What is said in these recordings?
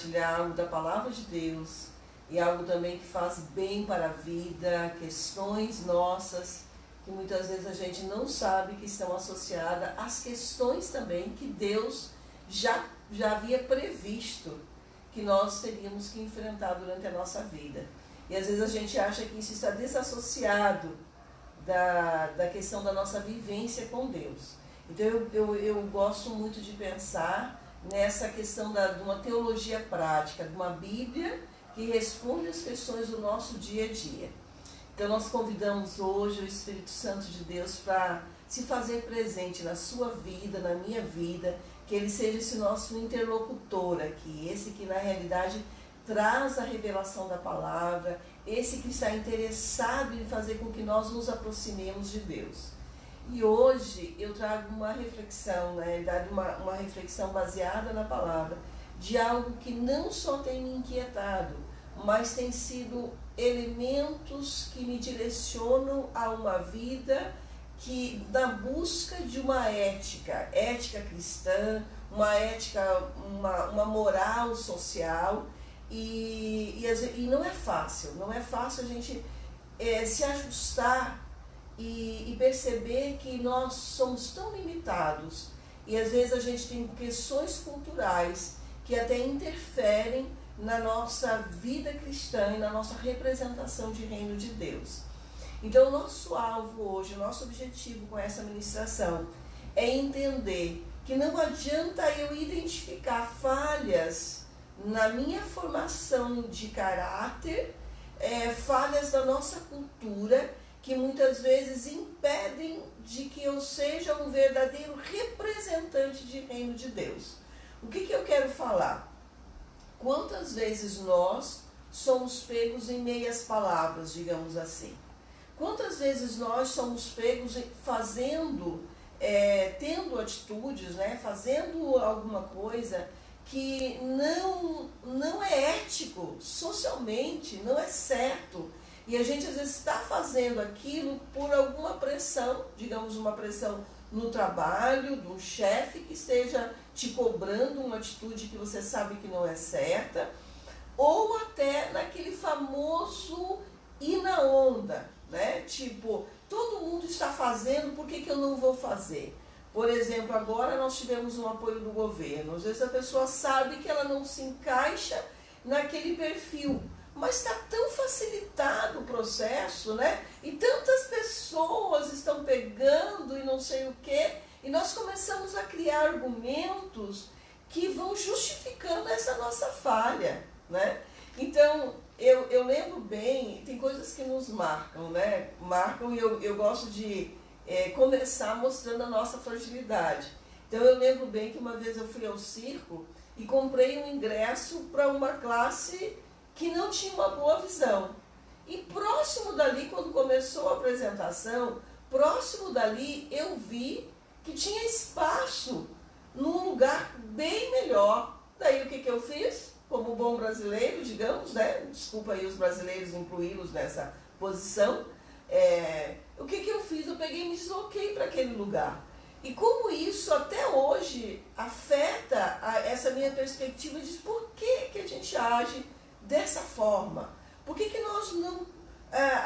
compartilhar algo da palavra de Deus e algo também que faz bem para a vida, questões nossas que muitas vezes a gente não sabe que estão associadas às questões também que Deus já havia previsto que nós teríamos que enfrentar durante a nossa vida. E às vezes a gente acha que isso está desassociado da questão da nossa vivência com Deus. Então eu gosto muito de pensar nessa questão de uma teologia prática, de uma Bíblia que responde às questões do nosso dia a dia. Então nós convidamos hoje o Espírito Santo de Deus para se fazer presente na sua vida, na minha vida, que ele seja esse nosso interlocutor aqui, esse que na realidade traz a revelação da palavra, esse que está interessado em fazer com que nós nos aproximemos de Deus. E hoje eu trago uma reflexão, na realidade uma reflexão baseada na palavra, de algo que não só tem me inquietado, mas tem sido elementos que me direcionam a uma vida que, na busca de uma ética cristã, uma ética, uma moral social, e não é fácil a gente se ajustar e perceber que nós somos tão limitados, e às vezes a gente tem questões culturais que até interferem na nossa vida cristã e na nossa representação de reino de Deus. Então o nosso alvo hoje, o nosso objetivo com essa ministração é entender que não adianta eu identificar falhas na minha formação de caráter, falhas da nossa cultura, que muitas vezes impedem de que eu seja um verdadeiro representante de reino de Deus. O que eu quero falar? Quantas vezes nós somos pegos em meias palavras, digamos assim? Quantas vezes nós somos pegos fazendo, tendo atitudes, fazendo alguma coisa que não é ético, socialmente, não é certo. E a gente às vezes está fazendo aquilo por alguma pressão, digamos uma pressão no trabalho, de um chefe que esteja te cobrando uma atitude que você sabe que não é certa, ou até naquele famoso ir na onda, tipo, todo mundo está fazendo, por que eu não vou fazer? Por exemplo, agora nós tivemos um apoio do governo, às vezes a pessoa sabe que ela não se encaixa naquele perfil, mas está tão facilitado o processo, e tantas pessoas estão pegando e não sei o quê, e nós começamos a criar argumentos que vão justificando essa nossa falha, Então, eu lembro bem, tem coisas que nos marcam, Marcam, e eu gosto de começar mostrando a nossa fragilidade. Então eu lembro bem que uma vez eu fui ao circo e comprei um ingresso para uma classe que não tinha uma boa visão. E próximo dali, quando começou a apresentação, próximo dali eu vi que tinha espaço num lugar bem melhor. Daí o que eu fiz? Como bom brasileiro, digamos, desculpa aí os brasileiros incluí-los nessa posição, o que eu fiz? Eu peguei e me desloquei para aquele lugar. E como isso até hoje afeta essa minha perspectiva de por que a gente age dessa forma? Por que nós não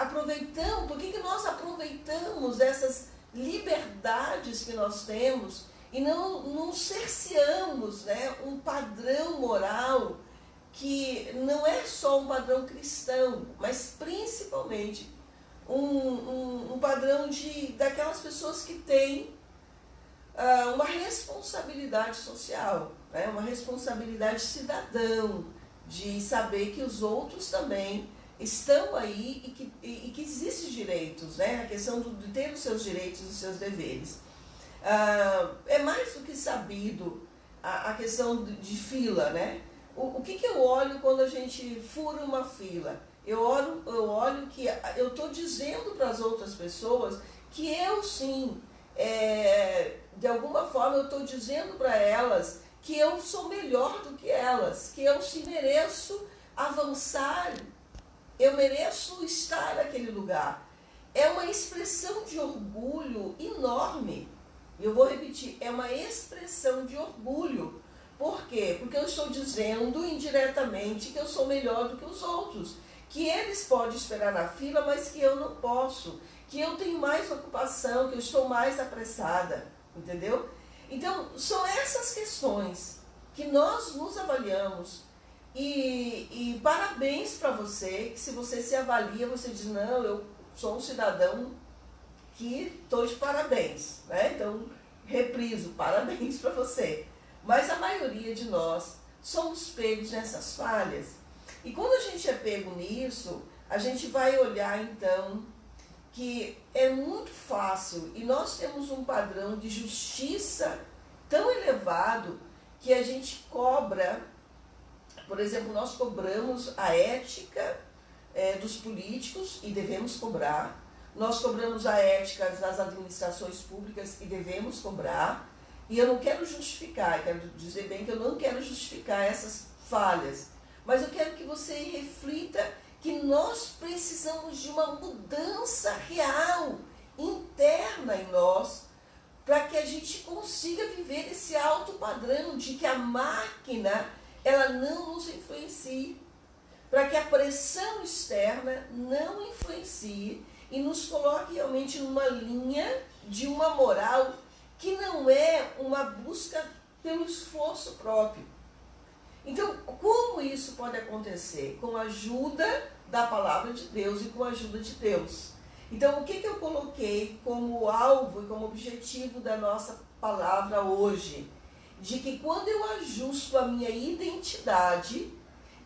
aproveitamos, por que nós aproveitamos essas liberdades que nós temos e não cerceamos um padrão moral que não é só um padrão cristão, mas principalmente um padrão daquelas pessoas que têm uma responsabilidade social, uma responsabilidade cidadã, de saber que os outros também estão aí e que existem direitos, a questão de ter os seus direitos e os seus deveres. É mais do que sabido a questão de fila, O que eu olho quando a gente fura uma fila? Eu olho que eu estou dizendo para as outras pessoas que eu sim, de alguma forma eu estou dizendo para elas que eu sou melhor do que elas, que eu sim mereço avançar, eu mereço estar naquele lugar. É uma expressão de orgulho enorme. Eu vou repetir, é uma expressão de orgulho Por quê? Porque eu estou dizendo indiretamente que eu sou melhor do que os outros. Que eles podem esperar na fila, mas que eu não posso. Que eu tenho mais ocupação, que eu estou mais apressada. Entendeu? Então, são essas questões que nós nos avaliamos. E parabéns para você, que se você se avalia, você diz, não, eu sou um cidadão que estou de parabéns. Né? Então, repriso, parabéns para você. Mas a maioria de nós somos pegos nessas falhas. E quando a gente é pego nisso, a gente vai olhar então que é muito fácil e nós temos um padrão de justiça tão elevado que a gente cobra, por exemplo, nós cobramos a ética dos políticos e devemos cobrar, nós cobramos a ética das administrações públicas e devemos cobrar. E eu não quero justificar, quero dizer bem que eu não quero justificar essas falhas, mas eu quero que você reflita que nós precisamos de uma mudança real, interna em nós, para que a gente consiga viver esse alto padrão de que a máquina, ela não nos influencie, para que a pressão externa não influencie e nos coloque realmente numa linha de uma moral que não é uma busca pelo esforço próprio. Então, como isso pode acontecer? Com a ajuda da palavra de Deus e com a ajuda de Deus. Então, o que eu coloquei como alvo e como objetivo da nossa palavra hoje? De que quando eu ajusto a minha identidade,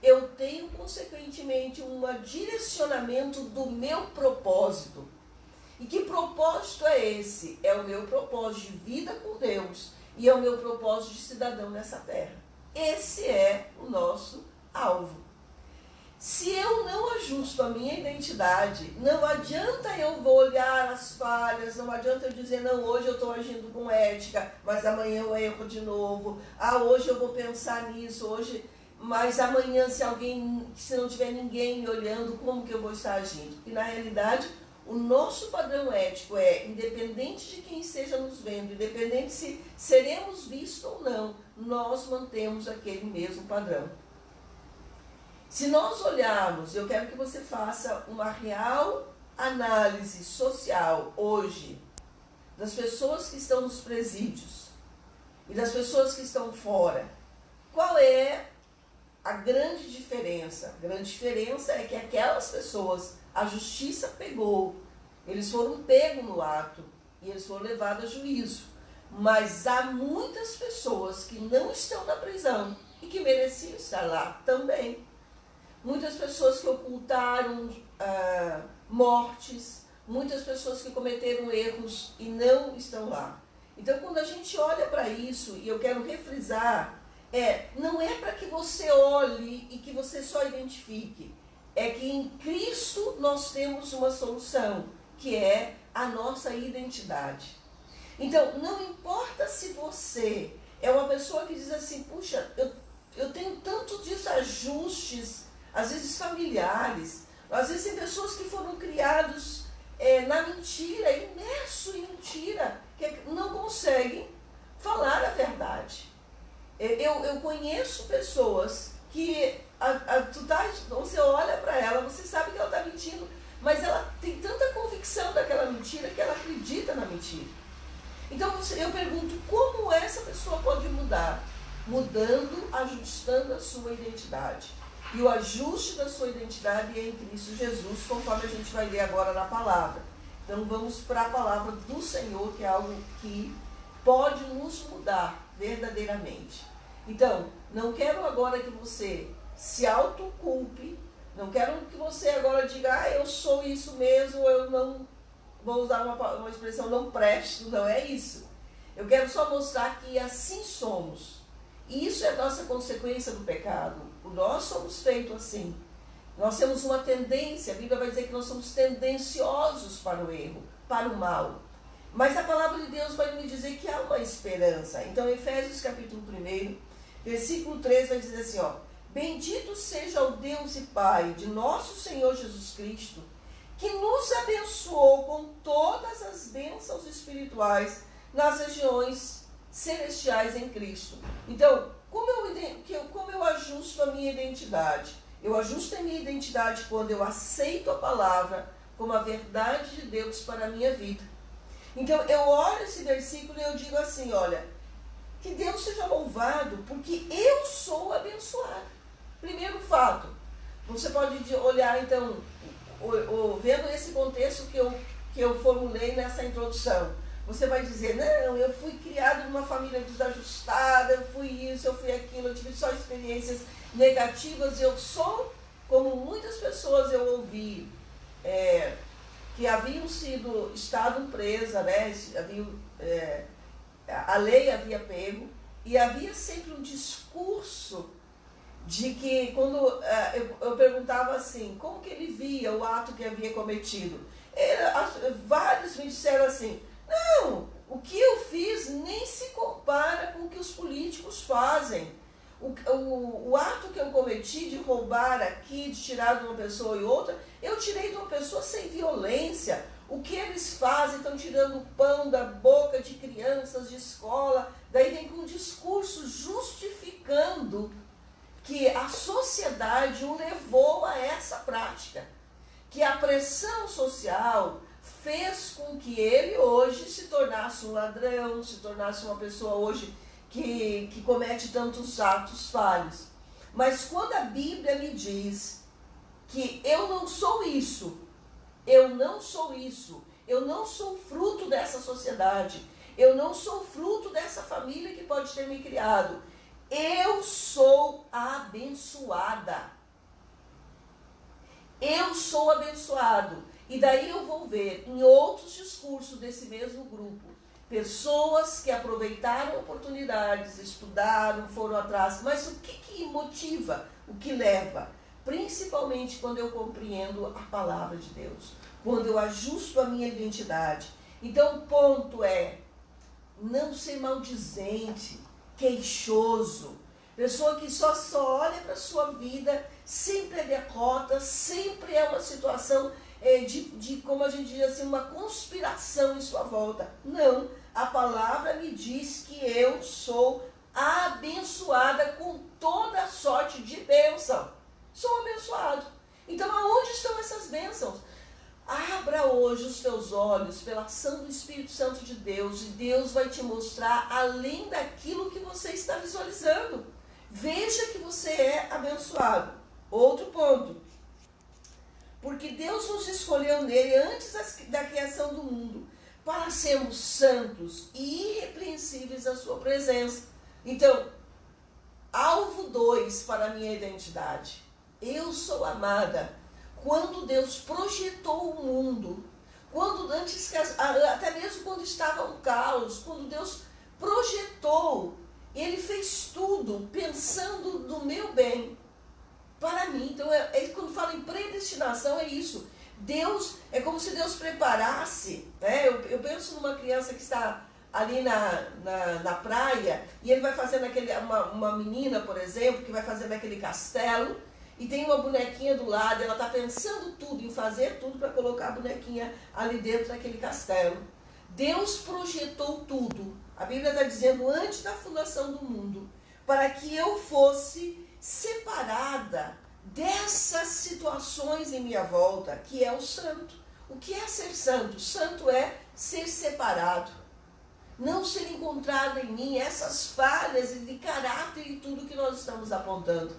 eu tenho, consequentemente, um direcionamento do meu propósito. E que propósito é esse? É o meu propósito de vida com Deus e é o meu propósito de cidadão nessa terra. Esse é o nosso alvo. Se eu não ajusto a minha identidade, não adianta eu olhar as falhas, não adianta eu dizer, não, hoje eu estou agindo com ética, mas amanhã eu erro de novo. Hoje eu vou pensar nisso, mas amanhã se não tiver ninguém me olhando, como que eu vou estar agindo? Porque na realidade, o nosso padrão ético é, independente de quem esteja nos vendo, independente se seremos vistos ou não, nós mantemos aquele mesmo padrão. Se nós olharmos, eu quero que você faça uma real análise social hoje das pessoas que estão nos presídios e das pessoas que estão fora. Qual é a grande diferença? A grande diferença é que aquelas pessoas, a justiça pegou, eles foram pegos no ato e eles foram levados a juízo. Mas há muitas pessoas que não estão na prisão e que mereciam estar lá também. Muitas pessoas que ocultaram mortes, muitas pessoas que cometeram erros e não estão lá. Então, quando a gente olha para isso, e eu quero refrisar, não é para que você olhe e que você só identifique. É que em Cristo nós temos uma solução, que é a nossa identidade. Então, não importa se você é uma pessoa que diz assim, puxa, eu tenho tantos desajustes, às vezes familiares, às vezes tem pessoas que foram criados na mentira, imerso em mentira, que não conseguem falar a verdade. Eu conheço pessoas que você olha para ela, você sabe que ela está mentindo, mas ela tem tanta convicção daquela mentira que ela acredita na mentira. Então eu pergunto, como essa pessoa pode mudar? Mudando, ajustando a sua identidade. E o ajuste da sua identidade é em Cristo Jesus, conforme a gente vai ler agora na palavra. Então vamos para a palavra do Senhor, que é algo que pode nos mudar verdadeiramente. Então, não quero agora que você se autoculpe, não quero que você agora diga, eu sou isso mesmo, eu não vou usar uma expressão, não presto, não é isso. Eu quero só mostrar que assim somos. E isso é a nossa consequência do pecado. Nós somos feitos assim. Nós temos uma tendência, a Bíblia vai dizer que nós somos tendenciosos para o erro, para o mal. Mas a palavra de Deus vai me dizer que há uma esperança. Então, Efésios capítulo 1, versículo 3 vai dizer assim, bendito seja o Deus e Pai de nosso Senhor Jesus Cristo, que nos abençoou com todas as bênçãos espirituais nas regiões celestiais em Cristo. Então, como eu ajusto a minha identidade? Eu ajusto a minha identidade quando eu aceito a palavra como a verdade de Deus para a minha vida. Então eu olho esse versículo e eu digo assim, olha, que Deus seja louvado, porque eu sou abençoado. Primeiro fato, você pode olhar então, vendo esse contexto que eu formulei nessa introdução, você vai dizer, não, eu fui criado numa família desajustada, eu fui isso, eu fui aquilo, eu tive só experiências negativas, eu sou, como muitas pessoas eu ouvi, que haviam estado presas, né, a lei havia pego, e havia sempre um discurso de que, quando eu perguntava assim, como que ele via o ato que havia cometido? Vários me disseram assim, não, o que eu fiz nem se compara com o que os políticos fazem. O ato que eu cometi de roubar aqui, de tirar de uma pessoa e outra, eu tirei de uma pessoa sem violência. O que eles fazem, estão tirando o pão da boca de crianças de escola, daí vem com um discurso justificando que a sociedade o levou a essa prática, que a pressão social fez com que ele hoje se tornasse um ladrão, se tornasse uma pessoa hoje que comete tantos atos falhos. Mas quando a Bíblia me diz que eu não sou isso, eu não sou isso, eu não sou fruto dessa sociedade, eu não sou fruto dessa família que pode ter me criado, eu sou abençoada. Eu sou abençoado. E daí eu vou ver em outros discursos desse mesmo grupo, pessoas que aproveitaram oportunidades, estudaram, foram atrás. Mas o que motiva, o que leva? Principalmente quando eu compreendo a palavra de Deus, quando eu ajusto a minha identidade. Então o ponto é não ser maldizente, queixoso, pessoa que só olha para a sua vida, sempre é derrota, sempre é uma situação de, como a gente diz assim, uma conspiração em sua volta. Não, a palavra me diz que eu sou abençoada com toda sorte de bênção. Sou abençoado. Então aonde estão essas bênçãos? Abra hoje os teus olhos pela ação do Espírito Santo de Deus, e Deus vai te mostrar além daquilo que você está visualizando. Veja que você é abençoado. Outro ponto. Porque Deus nos escolheu nele antes da criação do mundo para sermos santos e irrepreensíveis à sua presença. Então, alvo 2 para a minha identidade. Eu sou amada. Quando Deus projetou o mundo, até mesmo quando estava um caos, quando Deus projetou, Ele fez tudo pensando no meu bem, para mim. Então, quando fala em predestinação, é isso. Deus, é como se Deus preparasse, né? Eu penso numa criança que está ali na praia, e ele vai fazendo uma menina, por exemplo, que vai fazendo aquele castelo, e tem uma bonequinha do lado, ela está pensando tudo, em fazer tudo para colocar a bonequinha ali dentro daquele castelo. Deus projetou tudo. A Bíblia está dizendo, antes da fundação do mundo, para que eu fosse separada dessas situações em minha volta, que é o santo. O que é ser santo? Santo é ser separado. Não ser encontrado em mim essas falhas de caráter e tudo que nós estamos apontando.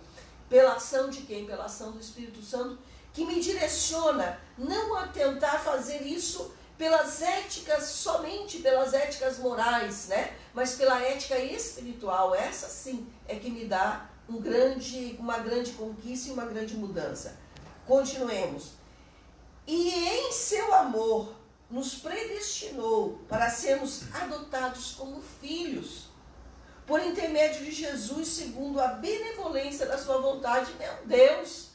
Pela ação de quem? Pela ação do Espírito Santo, que me direciona não a tentar fazer isso pelas éticas, somente pelas éticas morais, né? Mas pela ética espiritual. Essa sim é que me dá uma grande conquista e uma grande mudança. Continuemos. E em seu amor nos predestinou para sermos adotados como filhos, por intermédio de Jesus, segundo a benevolência da sua vontade, meu Deus.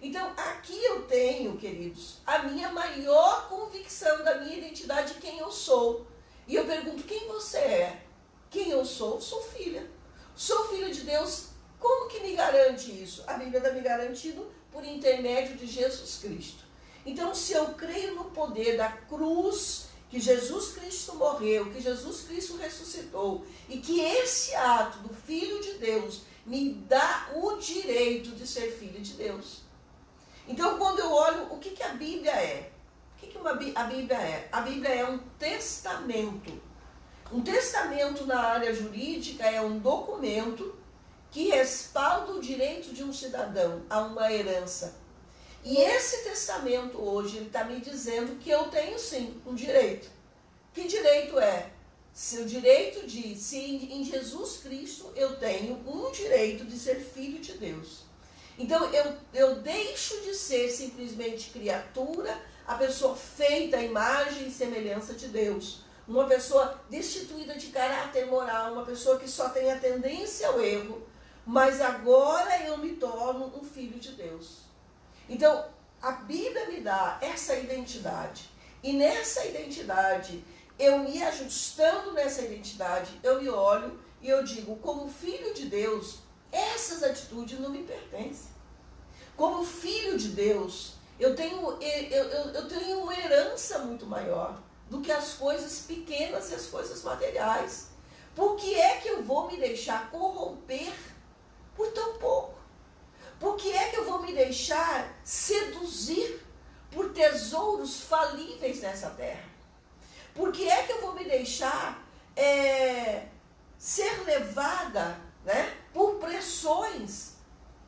Então, aqui eu tenho, queridos, a minha maior convicção da minha identidade, de quem eu sou. E eu pergunto, quem você é? Quem eu sou? Sou filha. Sou filha de Deus. Como que me garante isso? A Bíblia está me garantindo por intermédio de Jesus Cristo. Então, se eu creio no poder da cruz que Jesus Cristo morreu, que Jesus Cristo ressuscitou, e que esse ato do Filho de Deus me dá o direito de ser filho de Deus. Então, quando eu olho, o que a Bíblia é? O que a Bíblia é? A Bíblia é um testamento. Um testamento na área jurídica é um documento que respalda o direito de um cidadão a uma herança. E esse testamento hoje, ele está me dizendo que eu tenho sim um direito. Que direito é? Se em Jesus Cristo eu tenho um direito de ser filho de Deus. Então eu deixo de ser simplesmente criatura, a pessoa feita à imagem e semelhança de Deus. Uma pessoa destituída de caráter moral, uma pessoa que só tem a tendência ao erro, mas agora eu me torno um filho de Deus. Então, a Bíblia me dá essa identidade. E nessa identidade, eu me ajustando nessa identidade, eu me olho e eu digo, como filho de Deus, essas atitudes não me pertencem. Como filho de Deus, eu tenho uma herança muito maior do que as coisas pequenas e as coisas materiais. Por que é que eu vou me deixar corromper por tão pouco? Por que é que eu vou me deixar seduzir por tesouros falíveis nessa terra? Por que é que eu vou me deixar ser levada, né, por pressões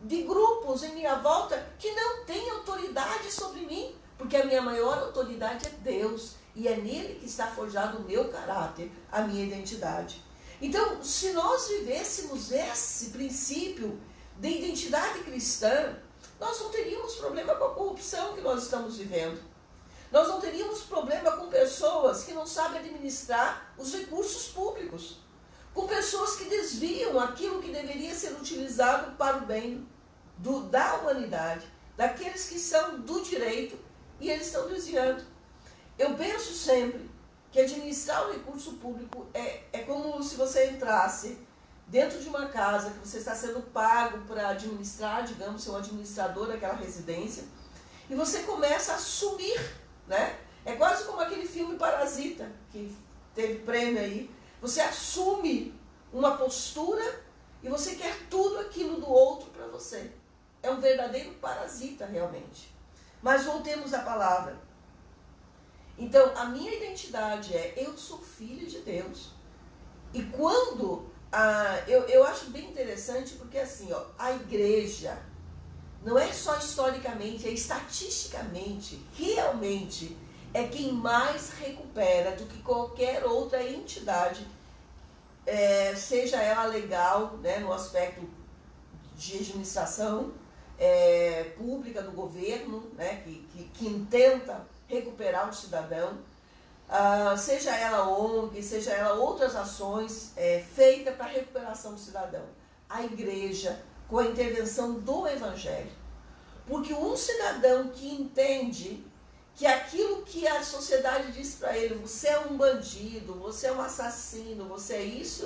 de grupos em minha volta que não têm autoridade sobre mim? Porque a minha maior autoridade é Deus, e é nele que está forjado o meu caráter, a minha identidade. Então, se nós vivêssemos esse princípio de identidade cristã, nós não teríamos problema com a corrupção que nós estamos vivendo. Nós não teríamos problema com pessoas que não sabem administrar os recursos públicos, com pessoas que desviam aquilo que deveria ser utilizado para o bem da humanidade, daqueles que são do direito, e eles estão desviando. Eu penso sempre que administrar o recurso público é como se você entrasse dentro de uma casa que você está sendo pago para administrar, digamos, ser um administrador daquela residência, e você começa a assumir, né? É quase como aquele filme Parasita, que teve prêmio aí. Você assume uma postura e você quer tudo aquilo do outro para você. É um verdadeiro parasita, realmente. Mas voltemos à palavra. Então, a minha identidade eu sou filho de Deus. E quando... eu acho bem interessante porque assim, a igreja não é só historicamente, é estatisticamente, realmente é quem mais recupera do que qualquer outra entidade, seja ela legal, né, no aspecto de administração pública do governo, né, que intenta recuperar o cidadão, seja ela ONG, seja ela outras ações feitas para a recuperação do cidadão. A igreja, com a intervenção do Evangelho. Porque um cidadão que entende que aquilo que a sociedade diz para ele, você é um bandido, você é um assassino, você é isso,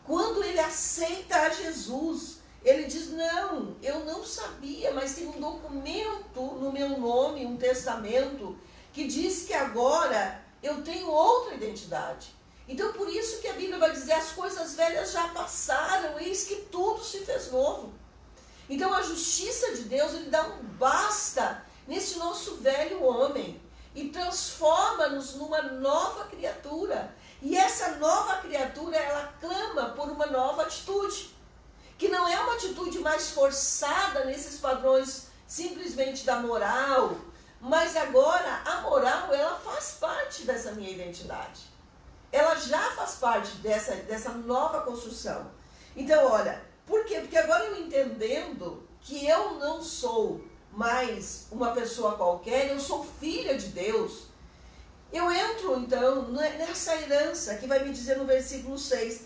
quando ele aceita a Jesus, ele diz, não, eu não sabia, mas tem um documento no meu nome, um testamento, que diz que agora eu tenho outra identidade. Então, por isso que a Bíblia vai dizer, as coisas velhas já passaram, eis que tudo se fez novo. Então, a justiça de Deus, ele dá um basta nesse nosso velho homem e transforma-nos numa nova criatura. E essa nova criatura, ela clama por uma nova atitude, que não é uma atitude mais forçada nesses padrões simplesmente da moral, mas agora a moral, ela faz parte dessa minha identidade. Ela já faz parte dessa nova construção. Então, olha, por quê? Porque agora eu entendendo que eu não sou mais uma pessoa qualquer, eu sou filha de Deus, eu entro, então, nessa herança que vai me dizer no versículo 6.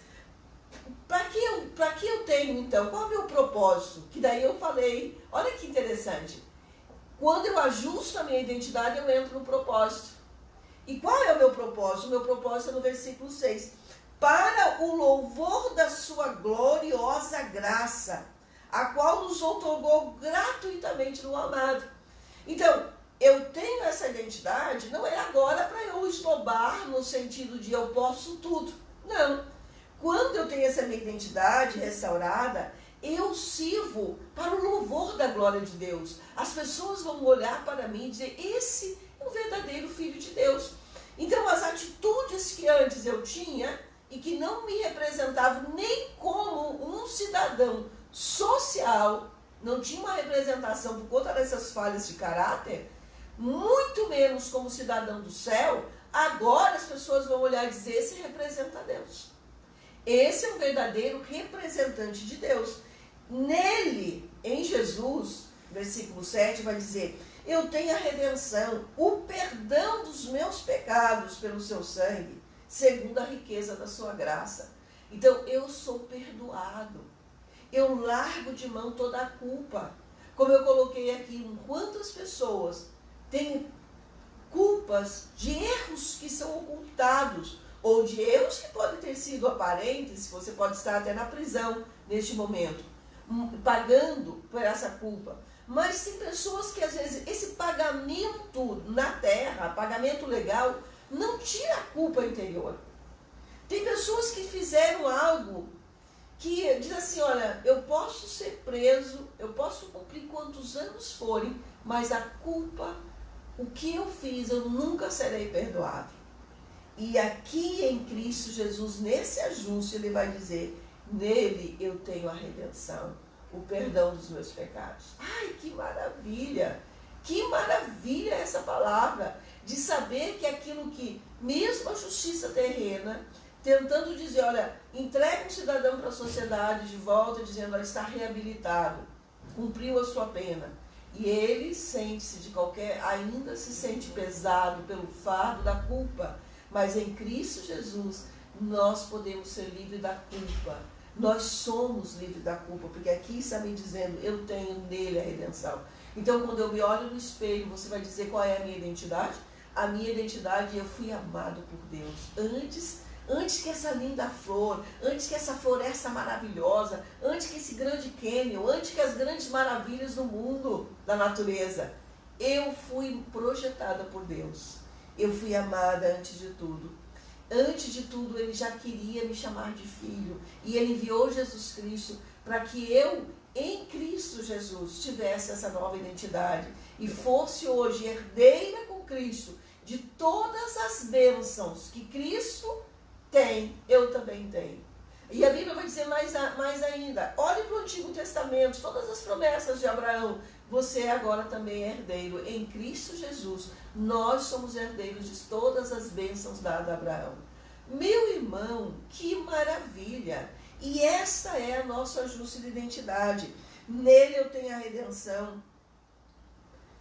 Para que eu tenho, então? Qual é o meu propósito? Que daí eu falei, olha que interessante. Quando eu ajusto a minha identidade, eu entro no propósito. E qual é o meu propósito? O meu propósito é no versículo 6. Para o louvor da sua gloriosa graça, a qual nos outorgou gratuitamente no amado. Então, eu tenho essa identidade, não é agora para eu esnobar no sentido de eu posso tudo. Não. Quando eu tenho essa minha identidade restaurada, eu sirvo para o louvor da glória de Deus. As pessoas vão olhar para mim e dizer, esse é o verdadeiro Filho de Deus. Então, as atitudes que antes eu tinha e que não me representavam nem como um cidadão social, não tinha uma representação por conta dessas falhas de caráter, muito menos como cidadão do céu, agora as pessoas vão olhar e dizer, esse representa Deus. Esse é o verdadeiro representante de Deus. Nele, em Jesus, versículo 7, vai dizer, eu tenho a redenção, o perdão dos meus pecados pelo seu sangue, segundo a riqueza da sua graça. Então, eu sou perdoado. Eu largo de mão toda a culpa. Como eu coloquei aqui, quantas pessoas têm culpas de erros que são ocultados, ou de erros que podem ter sido aparentes, você pode estar até na prisão neste momento, pagando por essa culpa. Mas tem pessoas que às vezes esse pagamento na terra, pagamento legal, não tira a culpa interior. Tem pessoas que fizeram algo que diz assim, olha, eu posso ser preso, eu posso cumprir quantos anos forem, mas a culpa, o que eu fiz, eu nunca serei perdoado. E aqui em Cristo Jesus, nesse ajuste, ele vai dizer, nele eu tenho a redenção, o perdão dos meus pecados. Ai, que maravilha! Que maravilha essa palavra, de saber que aquilo que, mesmo a justiça terrena, tentando dizer, olha, entrega um cidadão para a sociedade de volta, dizendo, olha, está reabilitado, cumpriu a sua pena. E ele sente-se de qualquer, ainda se sente pesado pelo fardo da culpa. Mas em Cristo Jesus, nós podemos ser livres da culpa. Nós somos livres da culpa, porque aqui está me dizendo, eu tenho nele a redenção. Então, quando eu me olho no espelho, você vai dizer qual é a minha identidade? A minha identidade, eu fui amado por Deus. Antes que essa linda flor, antes que essa floresta maravilhosa, antes que esse grande cânion, antes que as grandes maravilhas do mundo, da natureza, eu fui projetada por Deus. Eu fui amada antes de tudo. Antes de tudo, ele já queria me chamar de filho. E ele enviou Jesus Cristo para que eu, em Cristo Jesus, tivesse essa nova identidade. E fosse hoje herdeira com Cristo de todas as bênçãos que Cristo tem, eu também tenho. E a Bíblia vai dizer mais ainda. Olhe para o Antigo Testamento, todas as promessas de Abraão. Você agora também é herdeiro. Em Cristo Jesus, nós somos herdeiros de todas as bênçãos dadas a Abraão. Meu irmão, que maravilha! E esta é a nossa justa identidade. Nele eu tenho a redenção,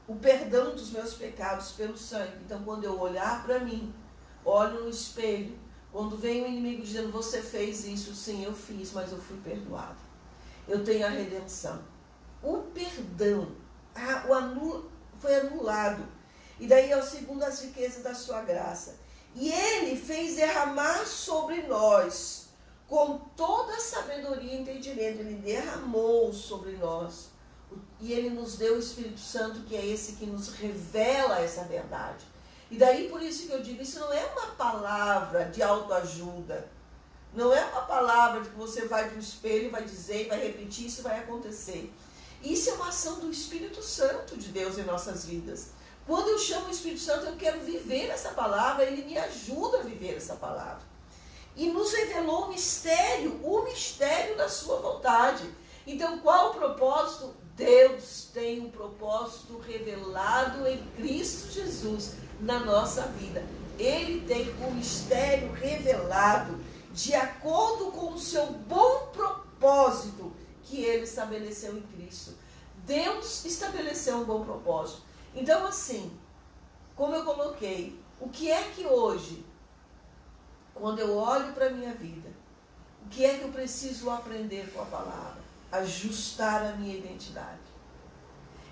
o perdão dos meus pecados pelo sangue. Então, quando eu olhar para mim, olho no espelho, quando vem o inimigo dizendo, você fez isso, sim, eu fiz, mas eu fui perdoado. Eu tenho a redenção. O perdão foi anulado. E daí é o segundo as riquezas da sua graça. E ele fez derramar sobre nós, com toda a sabedoria e entendimento, ele derramou sobre nós. E ele nos deu o Espírito Santo, que é esse que nos revela essa verdade. E daí por isso que eu digo, isso não é uma palavra de autoajuda. Não é uma palavra de que você vai para o espelho e vai dizer, vai repetir, isso vai acontecer. Isso é uma ação do Espírito Santo de Deus em nossas vidas. Quando eu chamo o Espírito Santo, eu quero viver essa palavra, ele me ajuda a viver essa palavra. E nos revelou o mistério da sua vontade. Então, qual o propósito? Deus tem um propósito revelado em Cristo Jesus na nossa vida. Ele tem um mistério revelado de acordo com o seu bom propósito que ele estabeleceu em Cristo. Deus estabeleceu um bom propósito. Então, assim, como eu coloquei, o que é que hoje, quando eu olho para a minha vida, o que é que eu preciso aprender com a palavra? Ajustar a minha identidade.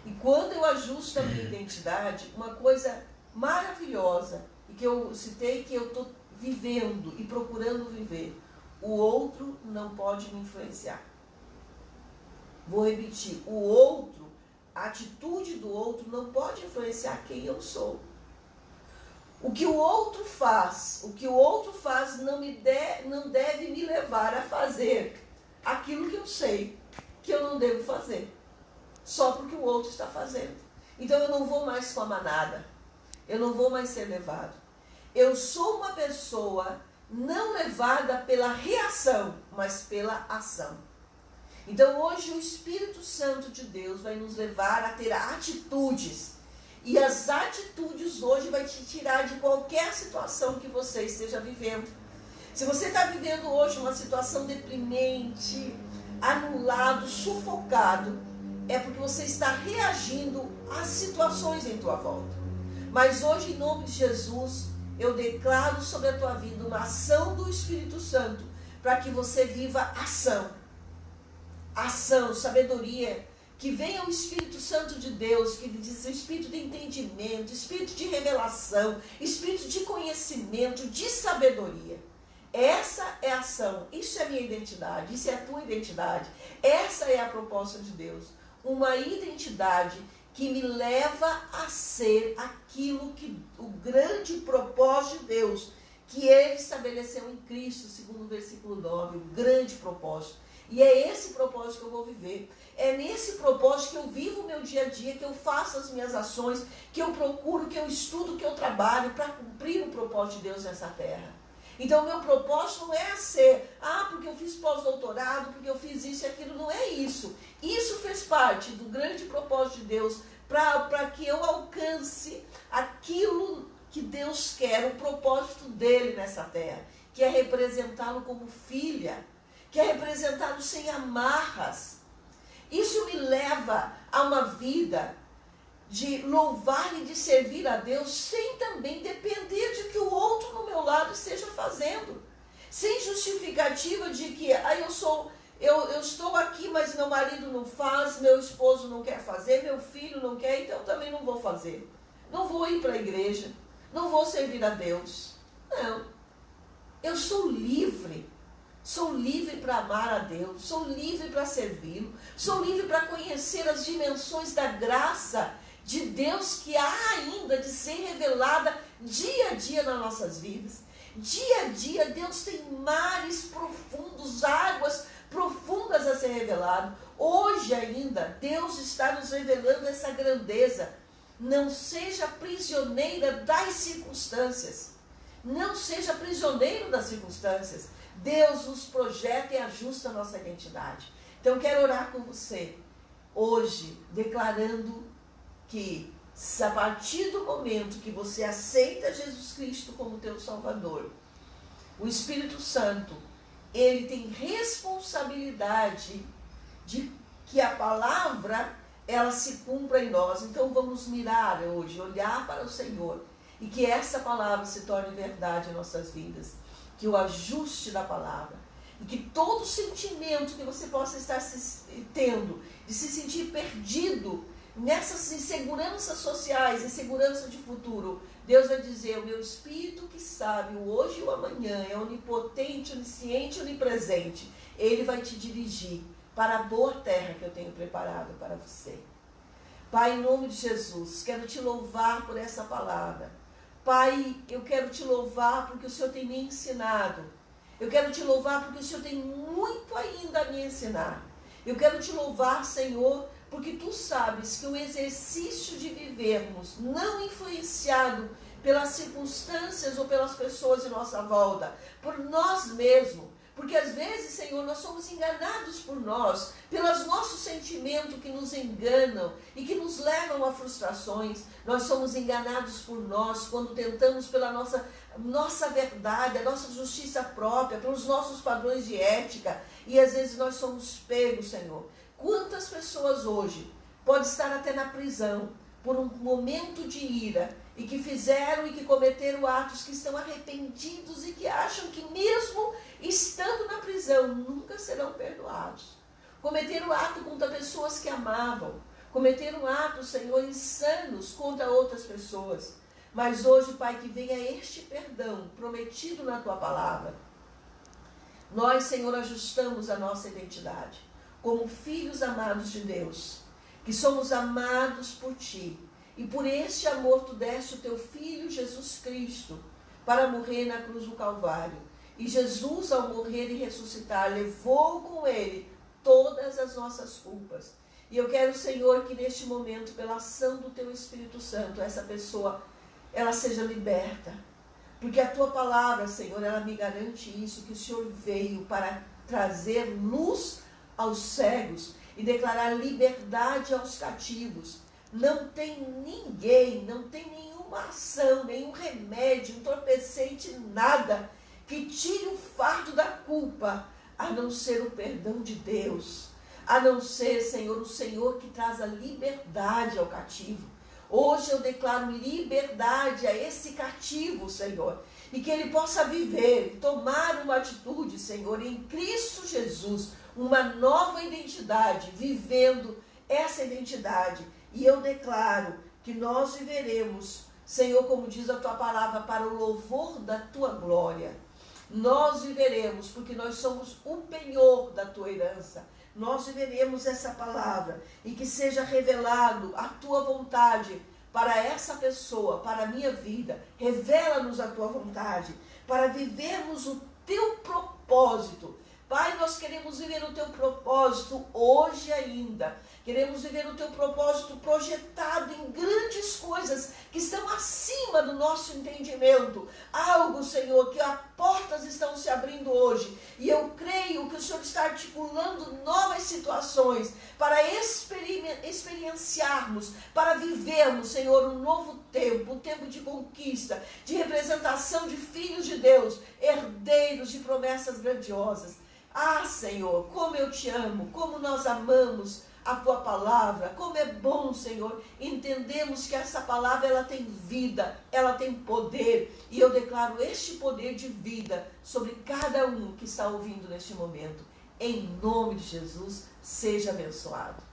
E quando eu ajusto a minha identidade, uma coisa maravilhosa, e que eu citei, que eu estou vivendo e procurando viver, o outro não pode me influenciar. Vou repetir, o outro, a atitude do outro não pode influenciar quem eu sou. O que o outro faz não deve me levar a fazer aquilo que eu sei que eu não devo fazer, só porque o outro está fazendo. Então eu não vou mais com a manada, eu não vou mais ser levado. Eu sou uma pessoa não levada pela reação, mas pela ação. Então hoje o Espírito Santo de Deus vai nos levar a ter atitudes. E as atitudes hoje vai te tirar de qualquer situação que você esteja vivendo. Se você está vivendo hoje uma situação deprimente, anulado, sufocado, é porque você está reagindo às situações em tua volta. Mas hoje, em nome de Jesus, eu declaro sobre a tua vida uma ação do Espírito Santo, para que você viva ação. Ação, sabedoria, que venha o Espírito Santo de Deus, que diz o Espírito de entendimento, Espírito de revelação, Espírito de conhecimento, de sabedoria. Essa é a ação, isso é a minha identidade, isso é a tua identidade. Essa é a proposta de Deus. Uma identidade que me leva a ser aquilo que o grande propósito de Deus, que Ele estabeleceu em Cristo, segundo o versículo 9, o grande propósito. E é esse propósito que eu vou viver. É nesse propósito que eu vivo o meu dia a dia, que eu faço as minhas ações, que eu procuro, que eu estudo, que eu trabalho para cumprir o propósito de Deus nessa terra. Então, o meu propósito não é ser, porque eu fiz pós-doutorado, porque eu fiz isso e aquilo. Não é isso. Isso fez parte do grande propósito de Deus para que eu alcance aquilo que Deus quer, o propósito dele nessa terra, que é representá-lo como filha, que é representá-lo sem amarras. Isso me leva a uma vida de louvar e de servir a Deus sem também depender de que o outro no meu lado esteja fazendo. Sem justificativa de que eu estou aqui, mas meu marido não faz, meu esposo não quer fazer, meu filho não quer, então eu também não vou fazer. Não vou ir para a igreja, não vou servir a Deus. Não. Eu sou livre. Sou livre para amar a Deus, sou livre para servi-lo, sou livre para conhecer as dimensões da graça de Deus que há ainda de ser revelada dia a dia nas nossas vidas. Dia a dia Deus tem mares profundos, águas profundas a ser revelado. Hoje ainda Deus está nos revelando essa grandeza. Não seja prisioneira das circunstâncias. Não seja prisioneiro das circunstâncias. Deus nos projeta e ajusta a nossa identidade. Então eu quero orar com você hoje, declarando que a partir do momento que você aceita Jesus Cristo como teu Salvador, o Espírito Santo, ele tem responsabilidade de que a palavra, ela se cumpra em nós. Então vamos mirar hoje, olhar para o Senhor, e que essa palavra se torne verdade em nossas vidas. Que o ajuste da palavra, e que todo sentimento que você possa estar tendo, de se sentir perdido nessas inseguranças sociais, insegurança de futuro, Deus vai dizer, o meu Espírito que sabe o hoje e o amanhã, é onipotente, onisciente, onipresente, ele vai te dirigir para a boa terra que eu tenho preparado para você. Pai, em nome de Jesus, quero te louvar por essa palavra. Pai, eu quero te louvar porque o Senhor tem me ensinado. Eu quero te louvar porque o Senhor tem muito ainda a me ensinar. Eu quero te louvar, Senhor, porque tu sabes que o exercício de vivermos não influenciado pelas circunstâncias ou pelas pessoas em nossa volta, por nós mesmos. Porque às vezes, Senhor, nós somos enganados por nós, pelos nossos sentimentos que nos enganam e que nos levam a frustrações. Nós somos enganados por nós quando tentamos pela nossa verdade, a nossa justiça própria, pelos nossos padrões de ética. E às vezes nós somos pegos, Senhor. Quantas pessoas hoje podem estar até na prisão por um momento de ira e que fizeram e que cometeram atos que estão arrependidos e que acham que mesmo estando na prisão nunca serão perdoados. Cometeram ato contra pessoas que amavam, cometeram atos, Senhor, insanos contra outras pessoas. Mas hoje, Pai, que venha este perdão prometido na Tua palavra. Nós, Senhor, ajustamos a nossa identidade como filhos amados de Deus. que somos amados por Ti. E por este amor Tu deste o Teu Filho Jesus Cristo para morrer na cruz do Calvário. E Jesus, ao morrer e ressuscitar, levou com Ele todas as nossas culpas. E eu quero, Senhor, que neste momento, pela ação do Teu Espírito Santo, essa pessoa, ela seja liberta. Porque a Tua palavra, Senhor, ela me garante isso, que o Senhor veio para trazer luz aos cegos e declarar liberdade aos cativos. Não tem ninguém, não tem nenhuma ação, nenhum remédio, entorpecente, nada que tire o fardo da culpa, a não ser o perdão de Deus, a não ser, Senhor, o Senhor que traz a liberdade ao cativo. Hoje eu declaro liberdade a esse cativo, Senhor, e que ele possa viver, tomar uma atitude, Senhor, em Cristo Jesus, uma nova identidade, vivendo essa identidade. E eu declaro que nós viveremos, Senhor, como diz a Tua palavra, para o louvor da Tua glória. Nós viveremos porque nós somos o penhor da Tua herança. Nós viveremos essa palavra e que seja revelado a Tua vontade para essa pessoa, para a minha vida. Revela-nos a Tua vontade para vivermos o Teu propósito. Pai, nós queremos viver o Teu propósito hoje ainda. Queremos viver o Teu propósito projetado em grandes coisas que estão acima do nosso entendimento. Algo, Senhor, que as portas estão se abrindo hoje. E eu creio que o Senhor está articulando novas situações para experienciarmos, para vivermos, Senhor, um novo tempo, um tempo de conquista, de representação de filhos de Deus, herdeiros de promessas grandiosas. Ah, Senhor, como eu Te amo, como nós amamos a Tua palavra, como é bom, Senhor, entendemos que essa palavra, ela tem vida, ela tem poder, e eu declaro este poder de vida sobre cada um que está ouvindo neste momento. Em nome de Jesus, seja abençoado.